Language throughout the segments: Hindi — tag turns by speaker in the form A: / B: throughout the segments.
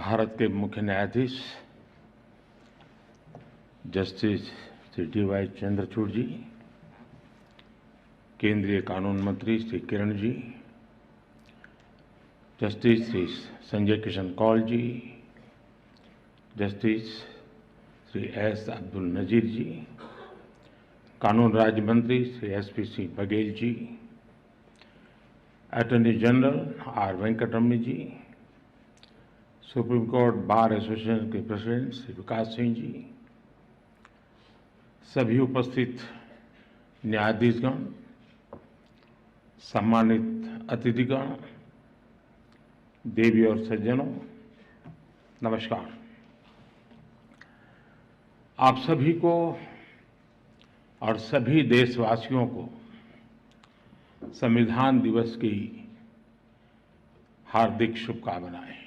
A: भारत के मुख्य न्यायाधीश जस्टिस श्री डी.वाई. चंद्रचूड़ जी, केंद्रीय कानून मंत्री श्री किरण जी, जस्टिस श्री संजय किशन कौल जी, जस्टिस श्री एस. अब्दुल नजीर जी, कानून राज्य मंत्री Shri SP. Singh Baghel ji, attorney general R. Venkataraman जी, सुप्रीम कोर्ट बार एसोसिएशन के प्रेसिडेंट श्री विकास सिंह जी, सभी उपस्थित न्यायाधीशगण, सम्मानित अतिथिगण, देवी और सज्जनों, नमस्कार। आप सभी को और सभी देशवासियों को संविधान दिवस की हार्दिक शुभकामनाएं।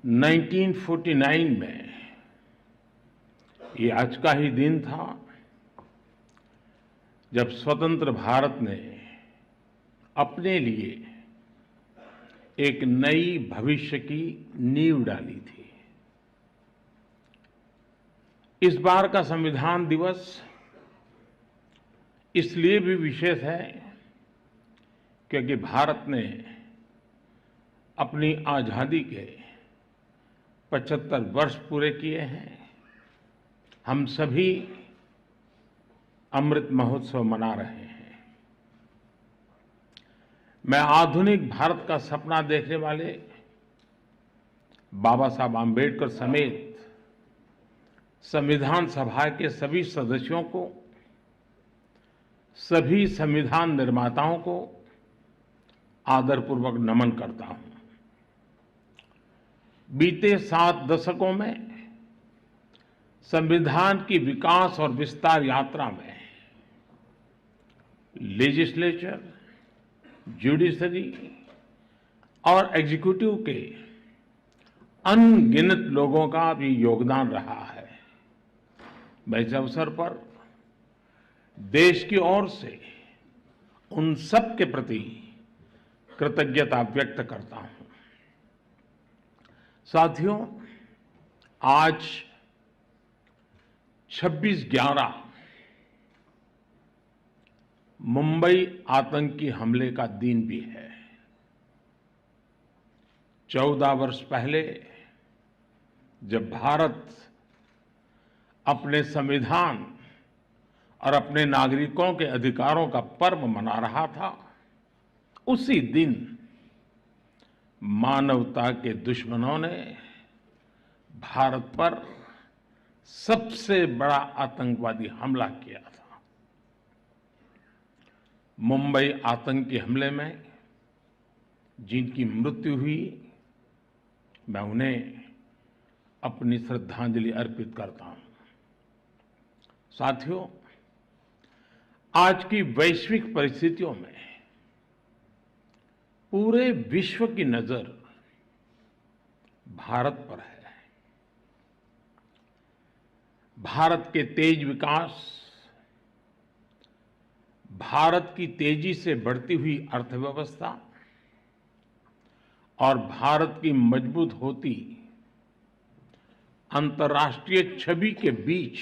A: 1949 में ये आज का ही दिन था जब स्वतंत्र भारत ने अपने लिए एक नई भविष्य की नींव डाली थी। इस बार का संविधान दिवस इसलिए भी विशेष है क्योंकि भारत ने अपनी आजादी के 75 वर्ष पूरे किए हैं। हम सभी अमृत महोत्सव मना रहे हैं। मैं आधुनिक भारत का सपना देखने वाले बाबा साहब आम्बेडकर समेत संविधान सभा के सभी सदस्यों को, सभी संविधान निर्माताओं को आदरपूर्वक नमन करता हूं। बीते 7 दशकों में संविधान की विकास और विस्तार यात्रा में लेजिस्लेचर, जुडिशरी और एग्जीक्यूटिव के अनगिनत लोगों का भी योगदान रहा है। मैं इस अवसर पर देश की ओर से उन सब के प्रति कृतज्ञता व्यक्त करता हूं। साथियों, आज 26/11 मुंबई आतंकी हमले का दिन भी है। 14 वर्ष पहले जब भारत अपने संविधान और अपने नागरिकों के अधिकारों का पर्व मना रहा था, उसी दिन मानवता के दुश्मनों ने भारत पर सबसे बड़ा आतंकवादी हमला किया था। मुंबई आतंकी हमले में जिनकी मृत्यु हुई, मैं उन्हें अपनी श्रद्धांजलि अर्पित करता हूं। साथियों, आज की वैश्विक परिस्थितियों में पूरे विश्व की नजर भारत पर है। भारत के तेज विकास, भारत की तेजी से बढ़ती हुई अर्थव्यवस्था और भारत की मजबूत होती अंतर्राष्ट्रीय छवि के बीच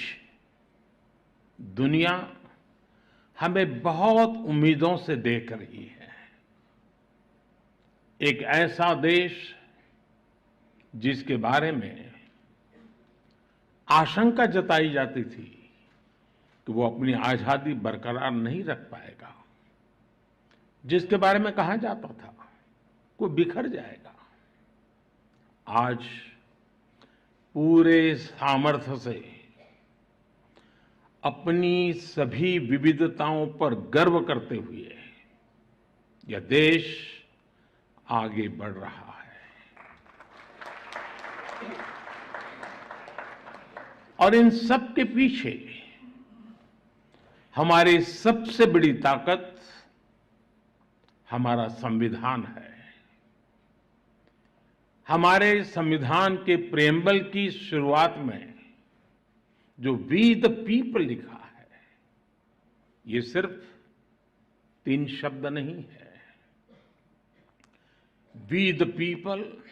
A: दुनिया हमें बहुत उम्मीदों से देख रही है। एक ऐसा देश जिसके बारे में आशंका जताई जाती थी कि वो अपनी आजादी बरकरार नहीं रख पाएगा, जिसके बारे में कहा जाता था वो बिखर जाएगा, आज पूरे सामर्थ्य से अपनी सभी विविधताओं पर गर्व करते हुए यह देश आगे बढ़ रहा है। और इन सब के पीछे हमारी सबसे बड़ी ताकत हमारा संविधान है। हमारे संविधान के प्रेम्बल की शुरुआत में जो वी द पीपल लिखा है, ये सिर्फ 3 शब्द नहीं है। वी द पीपल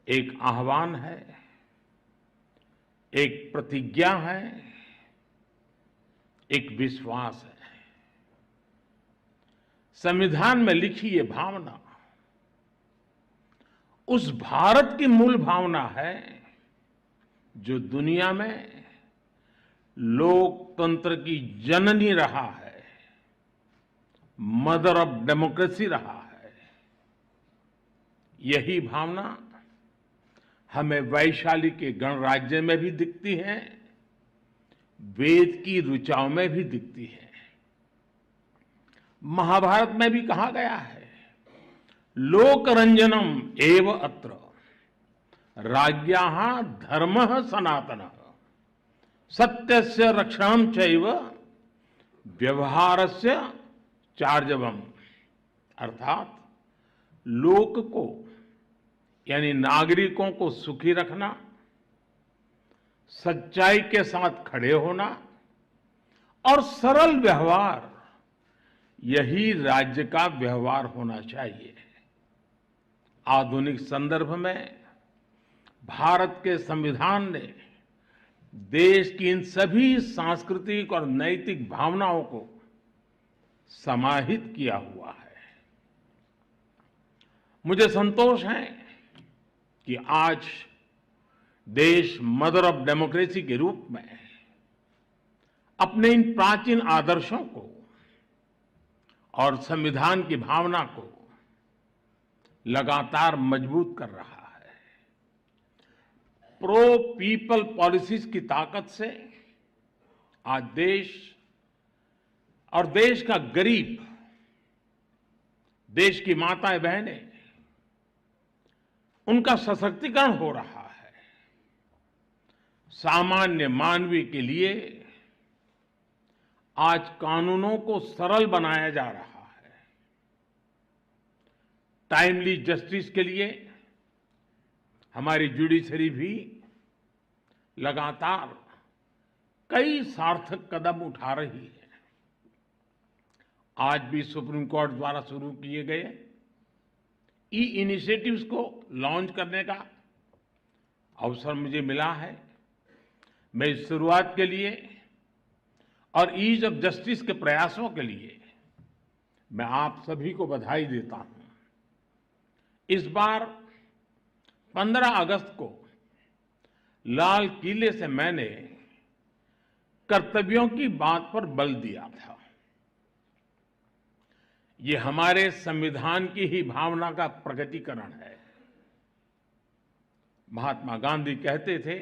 A: एक आह्वान है, एक प्रतिज्ञा है, एक विश्वास है। संविधान में लिखी ये भावना उस भारत की मूल भावना है जो दुनिया में लोकतंत्र की जननी रहा है, मदर ऑफ डेमोक्रेसी रहा है। यही भावना हमें वैशाली के गणराज्य में भी दिखती है, वेद की ऋचाओं में भी दिखती है। महाभारत में भी कहा गया है, लोकरंजनम एव अत्र राज्ञाः धर्मः सनातनः सत्यस्य रक्षणं चैव व्यवहारस्य चार्जवम्। अर्थात लोक को यानी नागरिकों को सुखी रखना, सच्चाई के साथ खड़े होना और सरल व्यवहार, यही राज्य का व्यवहार होना चाहिए। आधुनिक संदर्भ में भारत के संविधान ने देश की इन सभी सांस्कृतिक और नैतिक भावनाओं को समाहित किया हुआ है। मुझे संतोष है कि आज देश मदर ऑफ डेमोक्रेसी के रूप में अपने इन प्राचीन आदर्शों को और संविधान की भावना को लगातार मजबूत कर रहा है। प्रो पीपल पॉलिसीज की ताकत से आज देश और देश का गरीब, देश की माताएं बहनें, उनका सशक्तिकरण हो रहा है। सामान्य मानवीय के लिए आज कानूनों को सरल बनाया जा रहा है। टाइमली जस्टिस के लिए हमारी जुडिशरी भी लगातार कई सार्थक कदम उठा रही है। आज भी सुप्रीम कोर्ट द्वारा शुरू किए गए ई इनिशिएटिव्स को लॉन्च करने का अवसर मुझे मिला है। मैं इस शुरुआत के लिए और ईज ऑफ जस्टिस के प्रयासों के लिए मैं आप सभी को बधाई देता हूं। इस बार 15 अगस्त को लाल किले से मैंने कर्तव्यों की बात पर बल दिया था। ये हमारे संविधान की ही भावना का प्रकटीकरण है। महात्मा गांधी कहते थे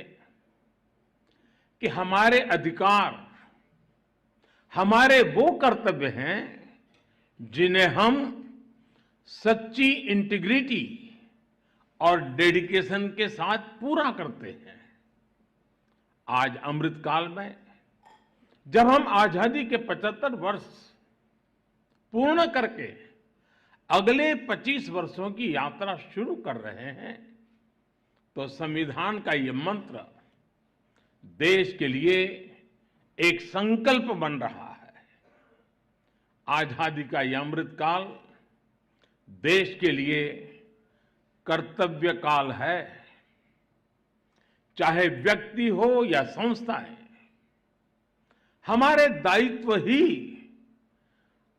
A: कि हमारे अधिकार हमारे वो कर्तव्य हैं जिन्हें हम सच्ची इंटीग्रिटी और डेडिकेशन के साथ पूरा करते हैं। आज अमृतकाल में जब हम आजादी के 75 वर्ष पूर्ण करके अगले 25 वर्षों की यात्रा शुरू कर रहे हैं, तो संविधान का ये मंत्र देश के लिए एक संकल्प बन रहा है। आजादी का यह अमृतकाल देश के लिए कर्तव्य काल है। चाहे व्यक्ति हो या संस्थाएं, हमारे दायित्व ही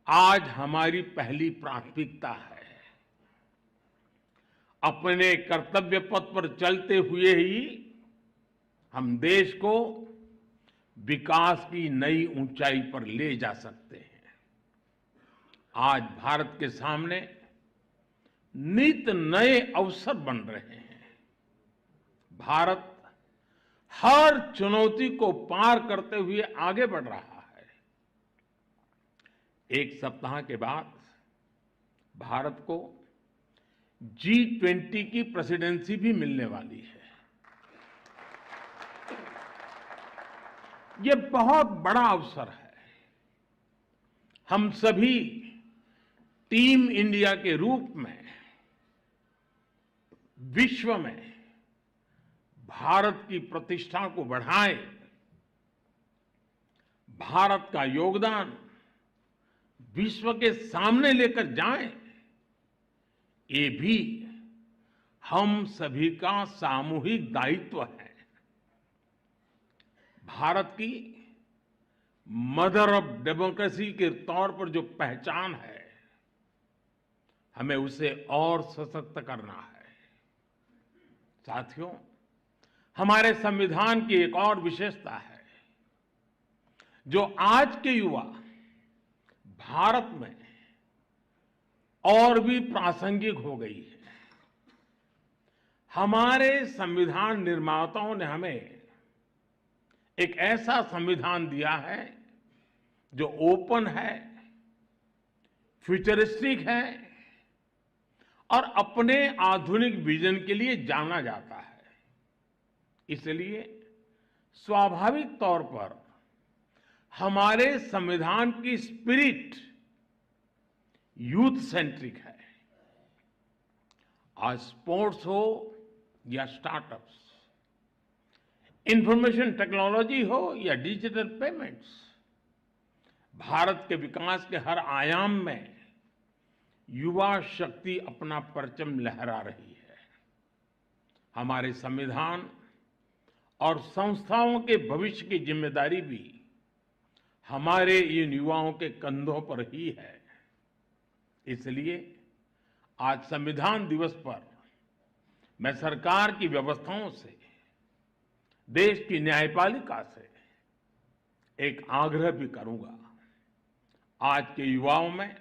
A: आज हमारी पहली प्राथमिकता है। अपने कर्तव्य पथ पर चलते हुए ही हम देश को विकास की नई ऊंचाई पर ले जा सकते हैं। आज भारत के सामने नित नए अवसर बन रहे हैं। भारत हर चुनौती को पार करते हुए आगे बढ़ रहा है। एक सप्ताह के बाद भारत को G20 की प्रेसिडेंसी भी मिलने वाली है। ये बहुत बड़ा अवसर है। हम सभी टीम इंडिया के रूप में विश्व में भारत की प्रतिष्ठा को बढ़ाएं, भारत का योगदान विश्व के सामने लेकर जाएं, ये भी हम सभी का सामूहिक दायित्व है। भारत की मदर ऑफ डेमोक्रेसी के तौर पर जो पहचान है, हमें उसे और सशक्त करना है। साथियों, हमारे संविधान की एक और विशेषता है जो आज के युवा भारत में और भी प्रासंगिक हो गई है। हमारे संविधान निर्माताओं ने हमें एक ऐसा संविधान दिया है जो ओपन है, फ्यूचरिस्टिक है और अपने आधुनिक विजन के लिए जाना जाता है। इसलिए स्वाभाविक तौर पर हमारे संविधान की स्पिरिट यूथ सेंट्रिक है। आज स्पोर्ट्स हो या स्टार्टअप्स, इंफॉर्मेशन टेक्नोलॉजी हो या डिजिटल पेमेंट्स, भारत के विकास के हर आयाम में युवा शक्ति अपना परचम लहरा रही है। हमारे संविधान और संस्थाओं के भविष्य की जिम्मेदारी भी हमारे इन युवाओं के कंधों पर ही है। इसलिए आज संविधान दिवस पर मैं सरकार की व्यवस्थाओं से, देश की न्यायपालिका से एक आग्रह भी करूंगा। आज के युवाओं में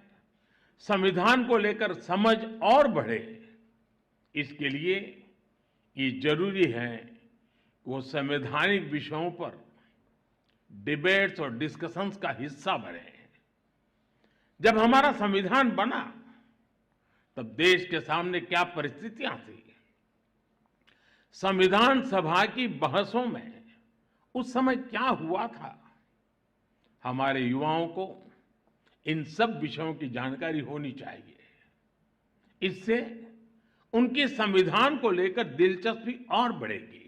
A: संविधान को लेकर समझ और बढ़े, इसके लिए ये जरूरी है कि वो संवैधानिक विषयों पर डिबेट्स और डिस्कशंस का हिस्सा बने। जब हमारा संविधान बना तब देश के सामने क्या परिस्थितियां थी, संविधान सभा की बहसों में उस समय क्या हुआ था, हमारे युवाओं को इन सब विषयों की जानकारी होनी चाहिए। इससे उनकी संविधान को लेकर दिलचस्पी और बढ़ेगी।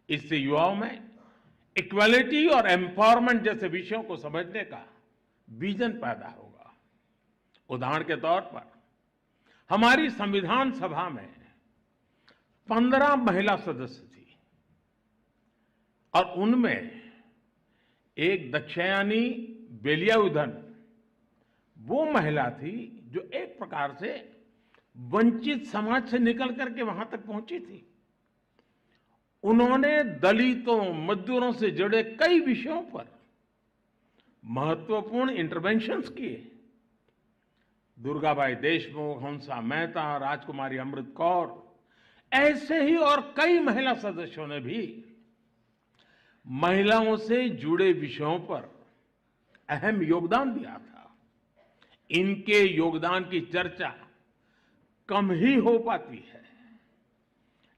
A: इससे युवाओं में इक्वालिटी और एम्पावरमेंट जैसे विषयों को समझने का विजन पैदा होगा। उदाहरण के तौर पर हमारी संविधान सभा में 15 महिला सदस्य थी और उनमें एक दक्षयानी बेलियाउधन वो महिला थी जो एक प्रकार से वंचित समाज से निकल करके वहां तक पहुंची थी। उन्होंने दलितों, मजदूरों से जुड़े कई विषयों पर महत्वपूर्ण इंटरवेंशंस किए। दुर्गाबाई देशमुख, हंसा मेहता, राजकुमारी अमृत कौर, ऐसे ही और कई महिला सदस्यों ने भी महिलाओं से जुड़े विषयों पर अहम योगदान दिया था। इनके योगदान की चर्चा कम ही हो पाती है।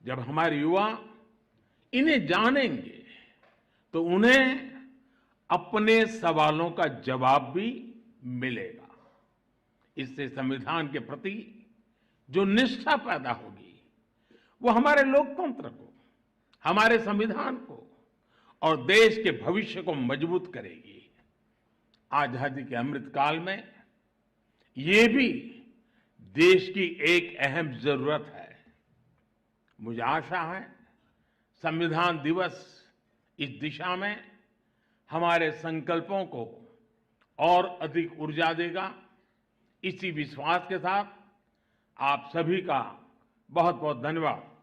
A: जब हमारे युवा इन्हें जानेंगे तो उन्हें अपने सवालों का जवाब भी मिलेगा। इससे संविधान के प्रति जो निष्ठा पैदा होगी वो हमारे लोकतंत्र को, हमारे संविधान को और देश के भविष्य को मजबूत करेगी। आजादी के अमृत काल में ये भी देश की एक अहम जरूरत है। मुझे आशा है संविधान दिवस इस दिशा में हमारे संकल्पों को और अधिक ऊर्जा देगा। इसी विश्वास के साथ आप सभी का बहुत बहुत धन्यवाद।